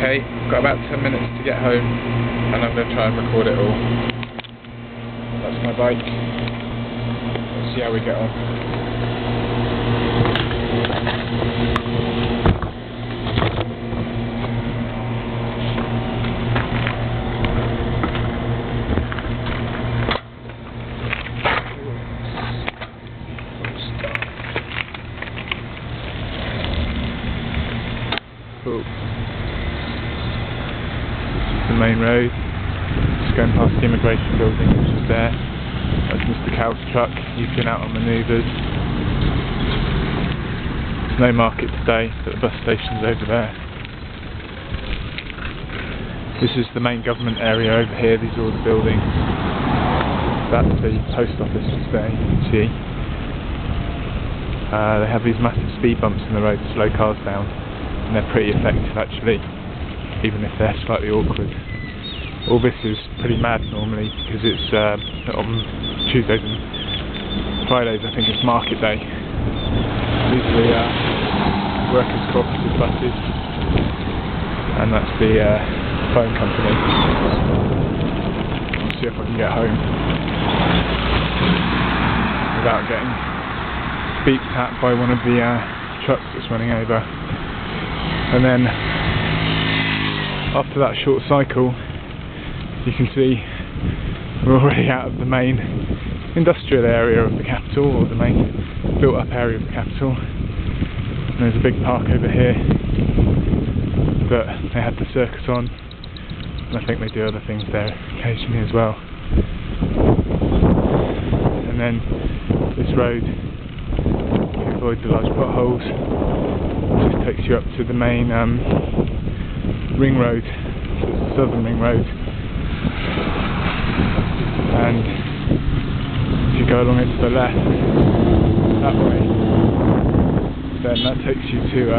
Okay, got about 10 minutes to get home and I'm going to try and record it all. That's my bike. Let's see how we get on. Cool. This is the main road. Just going past the immigration building, which is there. That's Mr. Cow's truck. He's been out on manoeuvres. There's no market today, but the bus station's over there. This is the main government area over here. These are all the buildings. That's the post office just there, you can see. They have these massive speed bumps in the road to slow cars down. And they're pretty effective actually, even if they're slightly awkward. All this is pretty mad normally because it's on Tuesdays and Fridays. I think it's market day. These are the workers' cooperative buses, and that's the phone company. I'll see if I can get home without getting beeped at by one of the trucks that's running over. And then after that short cycle, you can see we're already out of the main industrial area of the capital, or the main built up area of the capital. And there's a big park over here that they had the circus on, and I think they do other things there occasionally as well. And then this road, to avoid the large potholes, just takes you up to the main ring road, so it's the southern ring road, and if you go along it to the left, that way, then that takes you to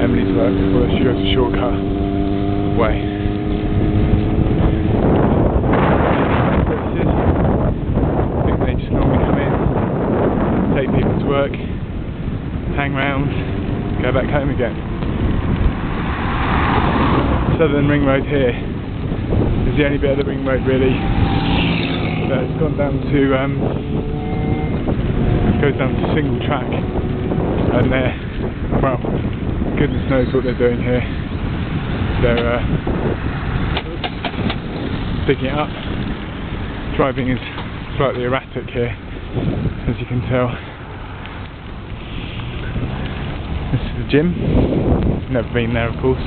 Emily's work, although she goes a shortcut way. I think they just normally come in, take people to work, hang round, go back home again. Southern ring road here is the only bit of the ring road really that has gone down to goes down to single track, and they're, well, goodness knows what they're doing here. They're picking it up. Driving is slightly erratic here, as you can tell. This is the gym. Never been there, of course.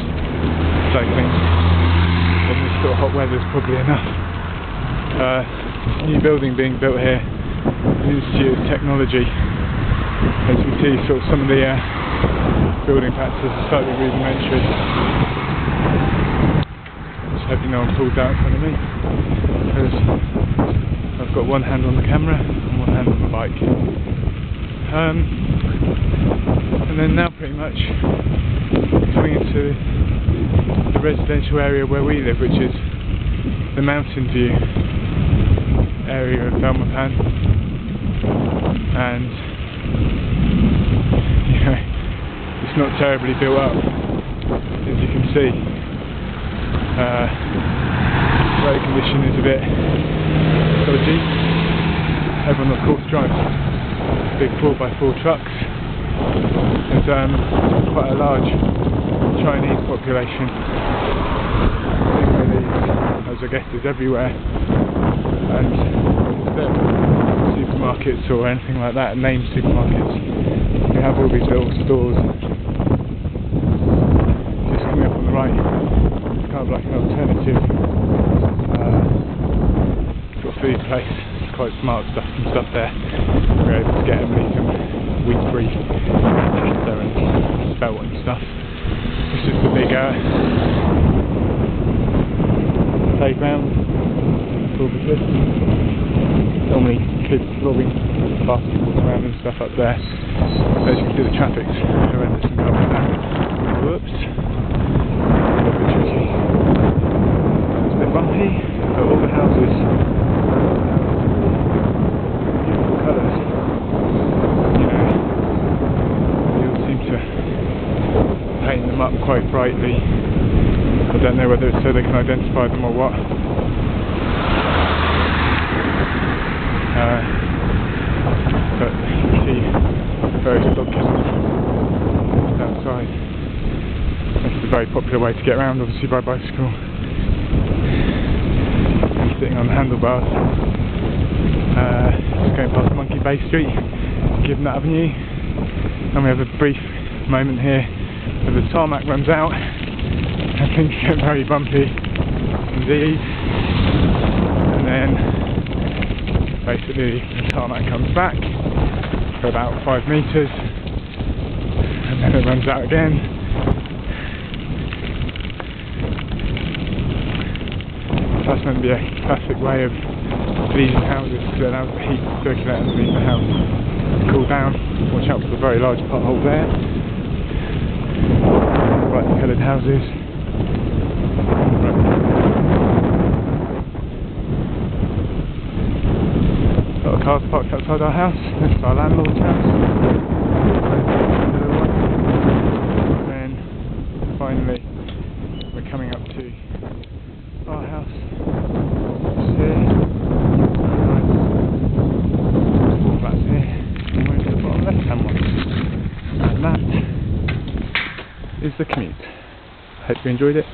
Cycling in this sort of hot weather is probably enough. New building being built here, the Institute of Technology. As you can see, sort of some of the building practices are slightly rudimentary. Just hoping no one pulls out in front of me, because I've got one hand on the camera and one hand on the bike. And then now pretty much coming into the residential area where we live, which is the mountain view area of Belmopan, and you know, it's not terribly built up, as you can see. Road condition is a bit dodgy. Everyone of course drives big 4x4 trucks. There's quite a large Chinese population, as I guess is everywhere, and instead of supermarkets or anything like that, named supermarkets, you have all these little stores. Just coming up on the right, it's kind of like an alternative sort of food place. It's quite smart stuff and stuff there. We're able to get Emily some wheat-free pasta and spelt and stuff. This is the big playground for the kids. Normally kids lobbing basketballs around and stuff up there. As you can see, the traffic's horrendous in Belmopan. Whoops. A little bit tricky. It's a bit bumpy, but all the houses beautiful colours. You know, they all seem to paint them up quite bright. slightly. I don't know whether it's so they can identify them or what. But you can see various blockades just outside. This is a very popular way to get around, obviously, by bicycle. I'm sitting on the handlebars, just going past Monkey Bay Street, Gibbon Avenue, and we have a brief moment here where the tarmac runs out and things get very bumpy indeed, and then basically the tarmac comes back for about 5 metres and then it runs out again. That's meant to be a classic way of freezing houses, because it allows the heat to circulate underneath the house and cool down. Watch out for the very large pothole there. Brightly coloured houses. A lot of cars parked outside our house. This is our landlord's house. And then finally we're coming up to our house. It's here. Nice. All that's here. And we're into the bottom left hand one. And that is the commute. Hope you enjoyed it.